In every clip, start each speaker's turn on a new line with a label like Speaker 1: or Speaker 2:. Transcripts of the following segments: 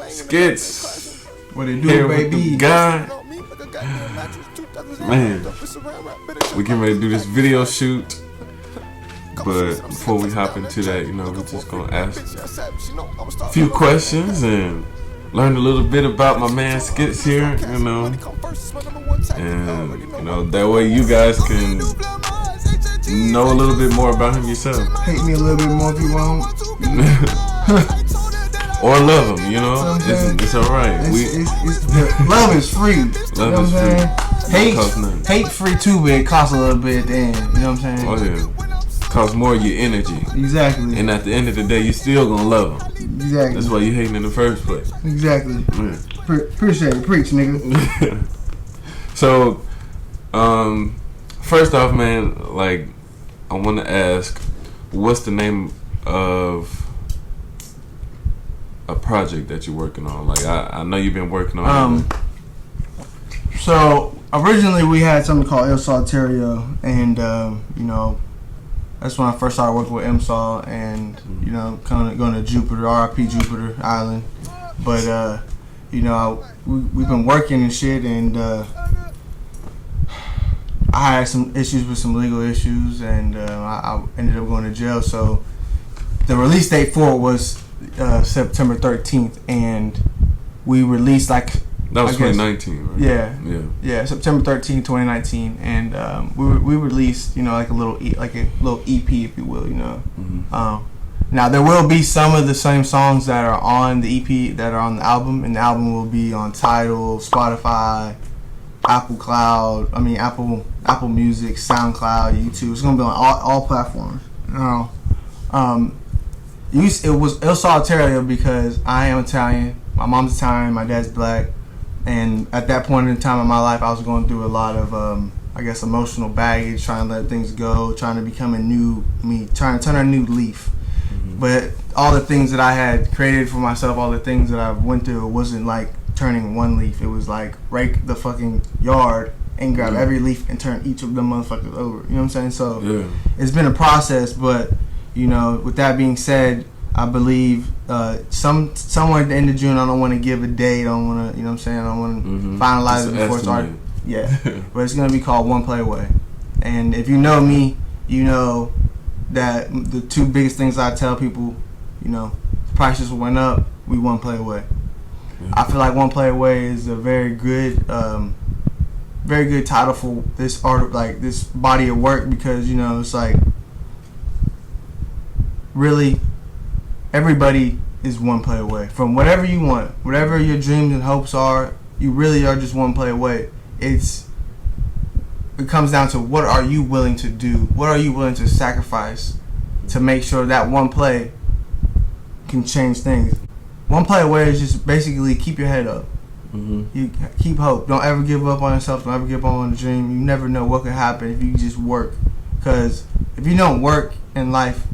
Speaker 1: Skitz.
Speaker 2: What it do, baby?
Speaker 1: God. Man, we getting ready to do this video shoot. But before we hop into that, we're just going to ask a few questions and learn a little bit about my man Skitz here, And, that way you guys can know a little bit more about him yourself.
Speaker 2: Hate me a little bit more if you want.
Speaker 1: Or love him, It's alright.
Speaker 2: Love is free.
Speaker 1: Love is free.
Speaker 2: Hate free too, but it costs a little bit at the end. You know what I'm saying?
Speaker 1: Oh yeah. Costs more of your energy.
Speaker 2: Exactly.
Speaker 1: And at the end of the day, you still gonna love him.
Speaker 2: Exactly.
Speaker 1: That's why you hating in the first place.
Speaker 2: Exactly. Yeah. Appreciate it. Preach, nigga.
Speaker 1: So, first off, man, I want to ask, what's the name of a project that you're working on? I know you've been working on.
Speaker 2: So originally we had something called El Solitario, and that's when I first started working with M-Sol, and kind of going to Jupiter, RIP Jupiter Island. But we've been working and shit, and I had some issues with some legal issues, and I ended up going to jail. So the release date for it was September 13th, and we released
Speaker 1: that was 2019, right?
Speaker 2: Yeah, September 13th, 2019, and we released a little EP, if you will. Now there will be some of the same songs that are on the EP that are on the album, and the album will be on Tidal, Spotify, Apple Music, SoundCloud, YouTube. It's gonna be on all platforms. It was El Solitario because I am Italian. My mom's Italian. My dad's black. And at that point in time in my life, I was going through a lot of, emotional baggage, trying to let things go, trying to become a new me, trying to turn a new leaf. Mm-hmm. But all the things that I had created for myself, all the things that I went through, it wasn't like turning one leaf. It was like rake the fucking yard and grab every leaf and turn each of them motherfuckers over. You know what I'm saying? So it's been a process, but with that being said, I believe somewhere at the end of June. I don't want to give a date. I don't want to, I don't want to finalize it before it's already. Yeah, but it's gonna be called 1PLAYAWAY. And if you know me, you know that the two biggest things I tell people, prices went up. We 1PLAYAWAY. Yeah. I feel like 1PLAYAWAY is a very good title for this art, this body of work, because it's like really. Everybody is one play away from whatever you want, whatever your dreams and hopes are. You really are just one play away. It comes down to what are you willing to do? What are you willing to sacrifice to make sure that one play can change things? One play away is just basically keep your head up. Mm-hmm. You keep hope. Don't ever give up on yourself. Don't ever give up on the dream. You never know what could happen if you just work. Because if you don't work in life,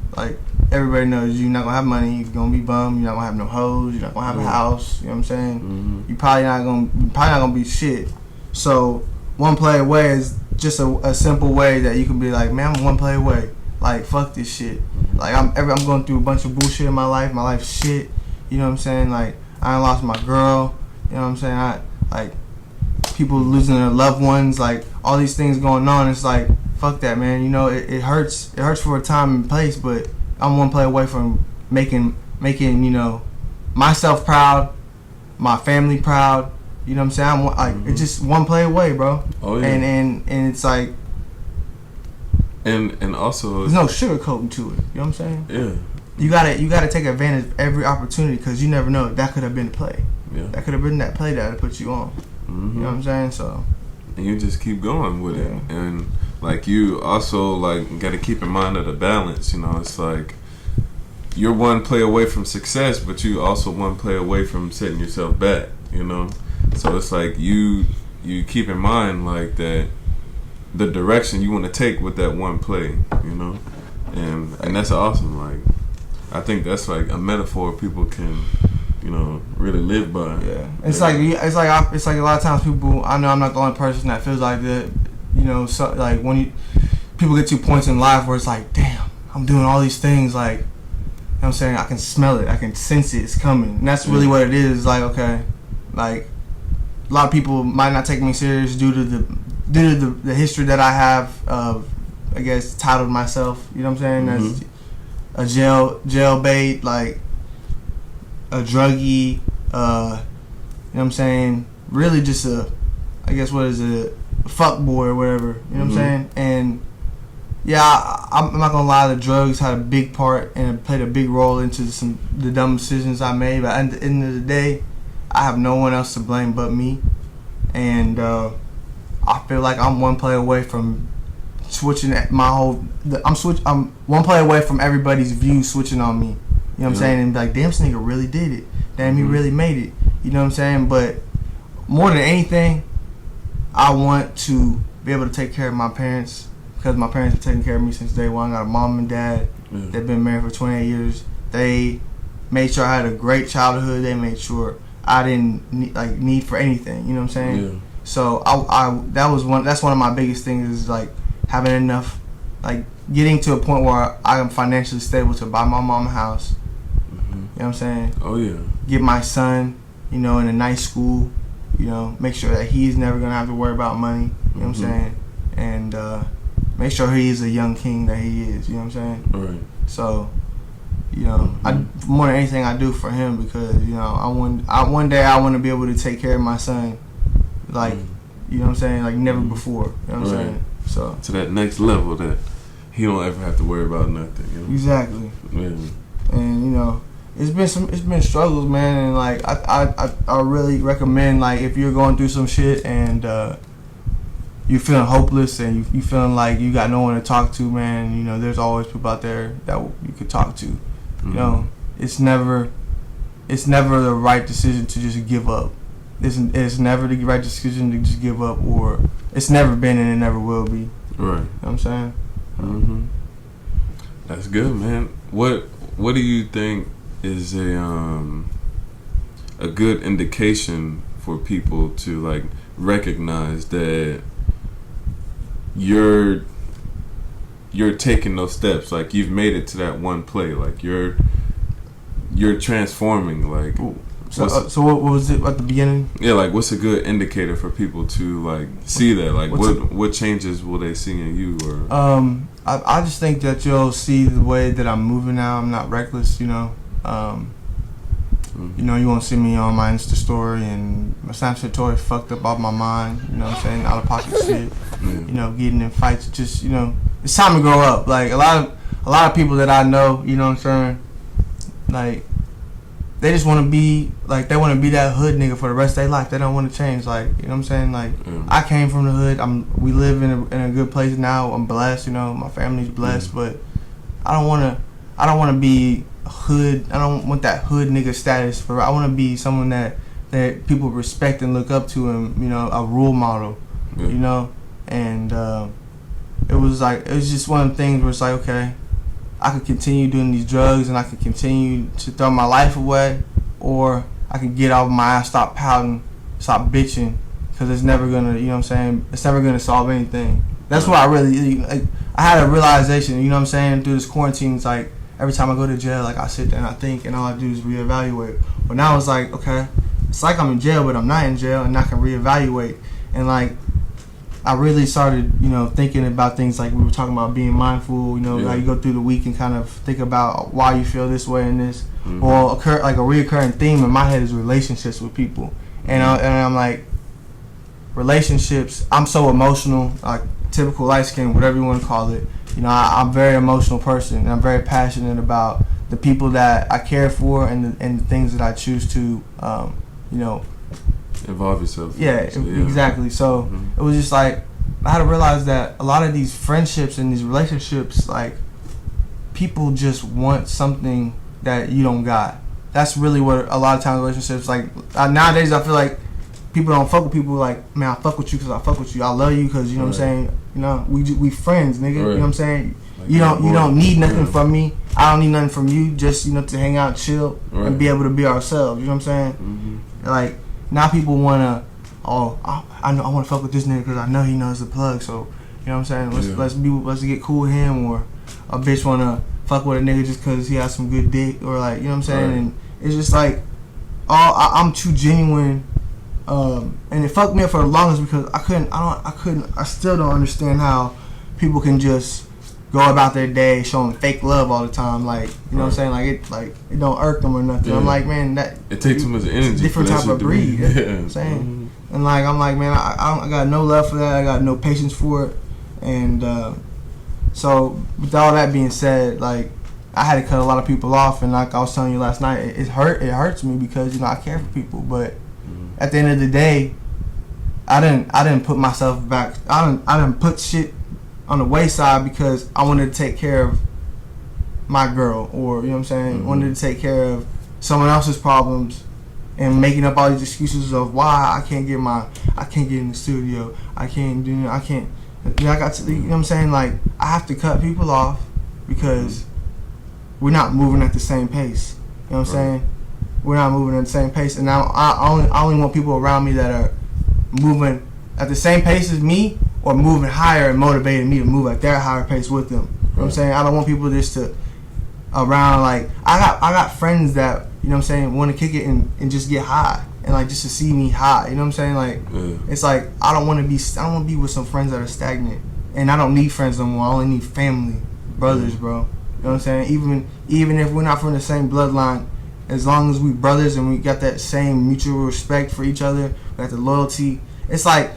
Speaker 2: everybody knows you're not gonna have money. You're gonna be bummed. You're not gonna have no hoes. You're not gonna have a house. You know what I'm saying? Mm-hmm. You're probably not gonna be shit. So 1PLAYAWAY is just a simple way that you can be like, man, I'm 1PLAYAWAY. Fuck this shit. I'm going through a bunch of bullshit in my life. My life's shit. You know what I'm saying? I done lost my girl. You know what I'm saying? People losing their loved ones. All these things going on. It's fuck that, man. It hurts. It hurts for a time and place, but I'm 1PLAYAWAY from making myself proud, my family proud. You know what I'm saying? It's just 1PLAYAWAY, bro.
Speaker 1: Oh yeah.
Speaker 2: And it's
Speaker 1: and also
Speaker 2: there's no sugarcoating to it. You know what I'm saying?
Speaker 1: Yeah.
Speaker 2: You gotta take advantage of every opportunity, because you never know, that could have been the play. Yeah. That could have been that play that put you on. Mm-hmm. You know what I'm saying? So.
Speaker 1: And you just keep going with it, and you also got to keep in mind of the balance. It's you're one play away from success, but you also one play away from setting yourself back. So it's you keep in mind that the direction you want to take with that one play. And that's awesome. I think that's a metaphor people can really live by.
Speaker 2: Yeah, it's like a lot of times people. I know I'm not the only person that feels like that. So when people get to points in life where it's damn, I'm doing all these things. what I'm saying, I can smell it, I can sense it, it's coming. And that's really what it is. Like, okay, like a lot of people might not take me serious due to the history that I have of, I guess, titled myself, you know what I'm saying, as a jailbait, like a druggie, you know what I'm saying, really just I guess what is it, a fuck boy or whatever, you know what I'm saying? And yeah, I'm not gonna lie, the drugs had a big part and played a big role into the dumb decisions I made. But at the end of the day, I have no one else to blame but me. And I feel like I'm one play away from switching my whole. I'm one play away from everybody's view switching on me. You know what I'm saying? And be like, damn, this nigga really did it. Damn, he really made it. You know what I'm saying? But more than anything, I want to be able to take care of my parents. Because my parents have taken care of me since day one. I got a mom and dad. They've been married for 28 years. They made sure I had a great childhood. They made sure I didn't need for anything. You know what I'm saying? Yeah. So that's one of my biggest things is like having enough, like getting to a point where I am financially stable to buy my mom a house. You know what I'm saying? Oh yeah. Get my son, in a nice school. Make sure that he's never gonna have to worry about money. You know what I'm saying? And make sure he is a young king that he is. You know what I'm saying? Right. So, I more than anything I do for him because one day I want to be able to take care of my son, like you know what I'm saying, like never before. You know what I'm saying? So
Speaker 1: to that next level that he don't ever have to worry about nothing.
Speaker 2: Exactly. Yeah. And it's been struggles, man, and like I really recommend, like, if you're going through some shit and you're feeling hopeless and you feeling like you got no one to talk to, man, there's always people out there that you could talk to. It's never the right decision to just give up. It's never the right decision to just give up, or it's never been and it never will be. Right. You know what I'm saying?
Speaker 1: That's good, man. What do you think is a good indication for people to like recognize that you're taking those steps, like you've made it to that one play, like you're transforming, like
Speaker 2: so what was it at the beginning?
Speaker 1: Yeah, like what's a good indicator for people to like see that, like what changes will they see in you? Or
Speaker 2: I just think that you'll see the way that I'm moving now. I'm not reckless, you won't see me on my Insta story and my Snapchat story fucked up off my mind, you know what I'm saying, out of pocket shit, getting in fights. Just, it's time to grow up. Like a lot of people that I know, you know what I'm saying, like they just want to be, like, they want to be that hood nigga for the rest of their life. They don't want to change, like, you know what I'm saying, like, I came from the hood. We live in a good place now. I'm blessed, my family's blessed, but I don't want to be hood. I don't want that hood nigga status. I want to be someone that people respect and look up to, and a role model, and it was just one of the things where it's like, okay, I could continue doing these drugs and I could continue to throw my life away, or I could get off my ass, stop pouting, stop bitching, because it's never gonna, it's never gonna solve anything. That's what I really, like, I had a realization, through this quarantine. It's like every time I go to jail, like, I sit there and I think, and all I do is reevaluate. But now it's like, okay, it's like I'm in jail, but I'm not in jail, and I can reevaluate. And like, I really started, thinking about things like we were talking about, being mindful, how you go through the week and kind of think about why you feel this way and this. Or a reoccurring theme in my head is relationships with people. And I'm like, relationships, I'm so emotional, like typical light skin, whatever you want to call it. I'm a very emotional person, and I'm very passionate about the people that I care for and the things that I choose to,
Speaker 1: involve yourself.
Speaker 2: Yeah, exactly. So it was just like, I had to realize that a lot of these friendships and these relationships, like, people just want something that you don't got. That's really what a lot of times relationships, like, nowadays I feel like people don't fuck with people like, man, I fuck with you because I fuck with you. I love you because, what I'm saying, we friends, nigga. Right. You know what I'm saying? Like, you don't need nothing from me. I don't need nothing from you. Just, to hang out, chill, and be able to be ourselves. You know what I'm saying? Like, now people wanna, I want to fuck with this nigga because I know he knows the plug. So, you know what I'm saying? Let's get cool with him. Or a bitch wanna fuck with a nigga just because he has some good dick or like, you know what I'm saying? Right. And it's just like, I'm too genuine. And it fucked me up for the longest because I still don't understand how people can just go about their day showing fake love all the time. Like, you know what I'm saying? It don't irk them or nothing. Yeah. I'm like, man, that
Speaker 1: it takes too much energy.
Speaker 2: Different type of breed. Yeah. You know what I'm saying? Mm-hmm. And like, I'm like, man, I got no love for that. I got no patience for it. And so with all that being said, like, I had to cut a lot of people off, and like I was telling you last night, it hurts me because, you know, I care for people, but at the end of the day, I didn't put myself back. I didn't put shit on the wayside because I wanted to take care of my girl, or, you know what I'm saying, mm-hmm. wanted to take care of someone else's problems, and making up all these excuses of why I can't get in the studio, I can't, you know, I got to, you know what I'm saying, like, I have to cut people off because we're not moving at the same pace. You know what I'm saying? We're not moving at the same pace, and now I only want people around me that are moving at the same pace as me, or moving higher and motivating me to move at their higher pace with them. You know what I'm saying? I don't want people just to around, like, I got friends that, you know what I'm saying, want to kick it and just get high, and like just to see me high. You know what I'm saying? Like, it's like I don't want to be with some friends that are stagnant, and I don't need friends no more. I only need family, brothers, bro. You know what I'm saying? Even if we're not from the same bloodline, as long as we brothers and we got that same mutual respect for each other, we got the loyalty. It's like,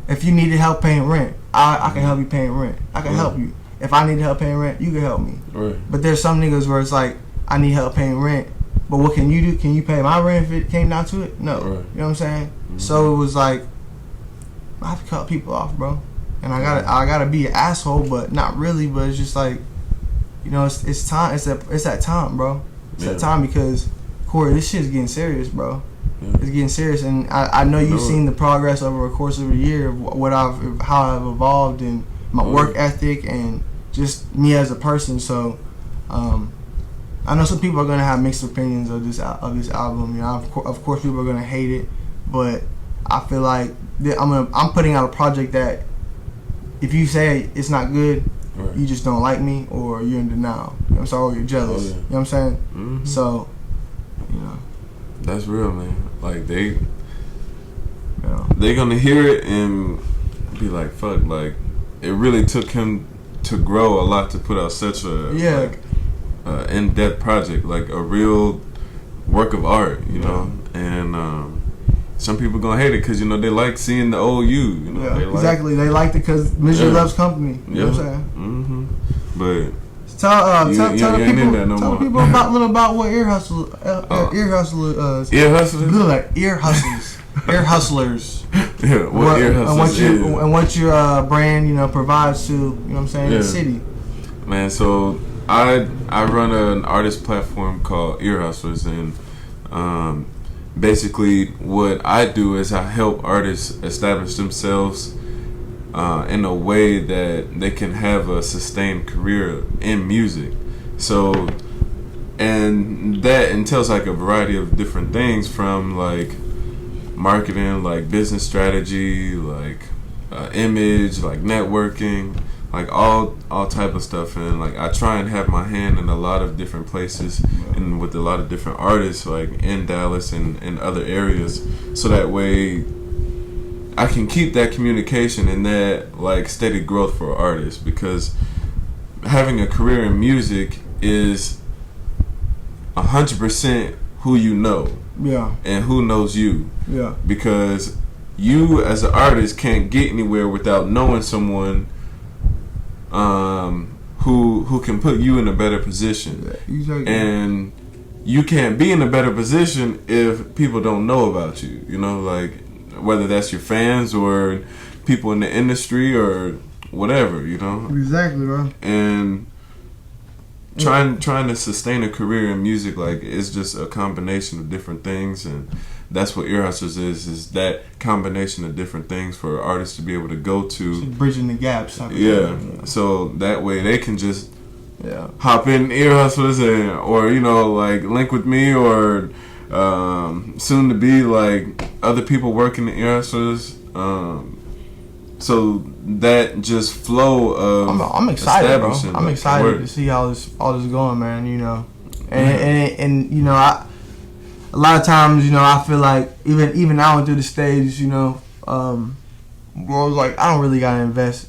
Speaker 2: if you needed help paying rent, I can help you paying rent. I can help you. If I need help paying rent, you can help me. Right. But there's some niggas where it's like, I need help paying rent, but what can you do? Can you pay my rent if it came down to it? No. Right. You know what I'm saying? Mm-hmm. So it was like, I have to cut people off, bro. And I gotta be an asshole, but not really. But it's just like, you know, it's time. It's that time, bro. It's that time because, Khoury, this shit's getting serious, bro. Yeah. It's getting serious, and I know you've seen the progress over a course of a year of how I've evolved and my work ethic and just me as a person. So, I know some people are gonna have mixed opinions of this album. You know, of course, people are gonna hate it, but I feel like I'm putting out a project that if you say it's not good, right, you just don't like me, or you're in denial. You know what I'm saying? Or you're jealous. You know what I'm saying? Mm-hmm. So, you know,
Speaker 1: that's real, man. Like they gonna hear it and be like, fuck, like it really took him to grow a lot to put out such a in-depth project, like a real work of art, you know. And some people gonna hate it because, you know, they like seeing the old you know.
Speaker 2: Yeah, exactly. They liked it because misery loves company. You know what I'm saying?
Speaker 1: Mm-hmm. But
Speaker 2: tell the people about what ear hustlers. Ear hustlers.
Speaker 1: Yeah, what ear hustlers is.
Speaker 2: And what your brand, you know, provides to, you know what I'm saying, the city.
Speaker 1: Man, so I run an artist platform called EarHustlaz, and basically what I do is I help artists establish themselves in a way that they can have a sustained career in music. So, and that entails like a variety of different things, from like marketing, like business strategy, like image, like networking, like all type of stuff. And like I try and have my hand in a lot of different places and with a lot of different artists, like in Dallas and other areas, so that way I can keep that communication and that like steady growth for artists. Because having a career in music is 100% who you know, and who knows you, because you as an artist can't get anywhere without knowing someone who can put you in a better position. And you can't be in a better position if people don't know about you, you know, like whether that's your fans or people in the industry or whatever, you know. Exactly, bro. And trying to sustain a career in music, like, it's just a combination of different things, and that's what EarHustlaz is that combination of different things for artists to be able to go to.
Speaker 2: So bridging the gaps.
Speaker 1: So that way they can just hop in EarHustlaz or, you know, like link with me, or soon to be like other people working in EarHustlaz, So that just flow of
Speaker 2: I'm excited, bro.
Speaker 1: establishing
Speaker 2: I'm
Speaker 1: the
Speaker 2: excited
Speaker 1: work.
Speaker 2: to see all this going, man. You know, and you know, a lot of times, you know, I feel like even I went through the stage, you know, where I was like, I don't really gotta invest.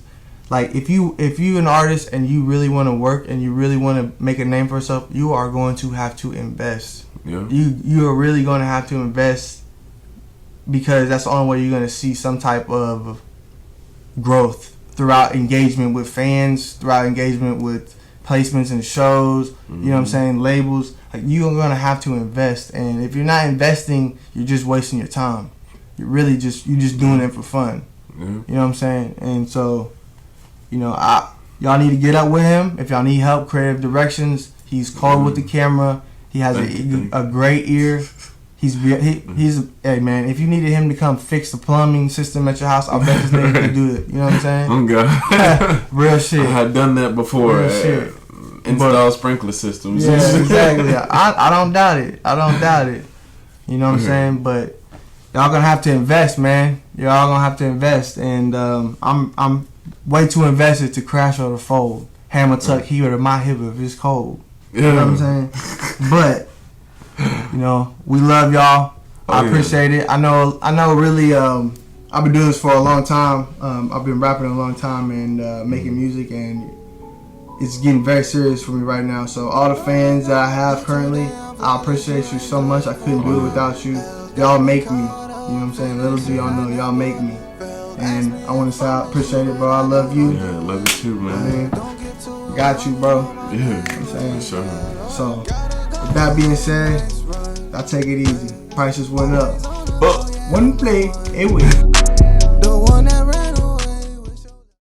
Speaker 2: Like if you an artist and you really want to work and you really want to make a name for yourself, you are going to have to invest.
Speaker 1: Yeah.
Speaker 2: You are really going to have to invest, because that's the only way you're going to see some type of growth throughout engagement with fans, throughout engagement with placements and shows. You know what I'm saying? Labels. Like, you're going to have to invest, and if you're not investing, you're just wasting your time. You're just doing it for fun.
Speaker 1: Yeah.
Speaker 2: You know what I'm saying? And so, you know, y'all need to get up with him if y'all need help, creative directions. He's cold with the camera. He has a great ear. He's hey man, if you needed him to come fix the plumbing system at your house, I bet this nigga could do it. You know what I'm saying?
Speaker 1: Oh God.
Speaker 2: Real shit.
Speaker 1: I had done that before.
Speaker 2: Real shit.
Speaker 1: Install sprinkler systems.
Speaker 2: Yeah, exactly. I don't doubt it. You know what I'm saying? But y'all gonna have to invest, man. Y'all gonna have to invest, and I'm way too invested to crash or to fold. Hammer tuck here to my hip if it's cold. You know what I'm saying? But you know, we love y'all. I appreciate it. I know. Really, I've been doing this for a long time. I've been rapping a long time and making music, and it's getting very serious for me right now. So all the fans that I have currently, I appreciate you so much. I couldn't do it without you. Y'all make me. You know what I'm saying? Little do y'all know, y'all make me. And I want to say I appreciate it, bro. I love you.
Speaker 1: Yeah, I love you too, man.
Speaker 2: Got you, bro.
Speaker 1: Yeah,
Speaker 2: you know what I'm saying?
Speaker 1: Sure.
Speaker 2: So, with that being said, I take it easy. Prices went up. But one play away.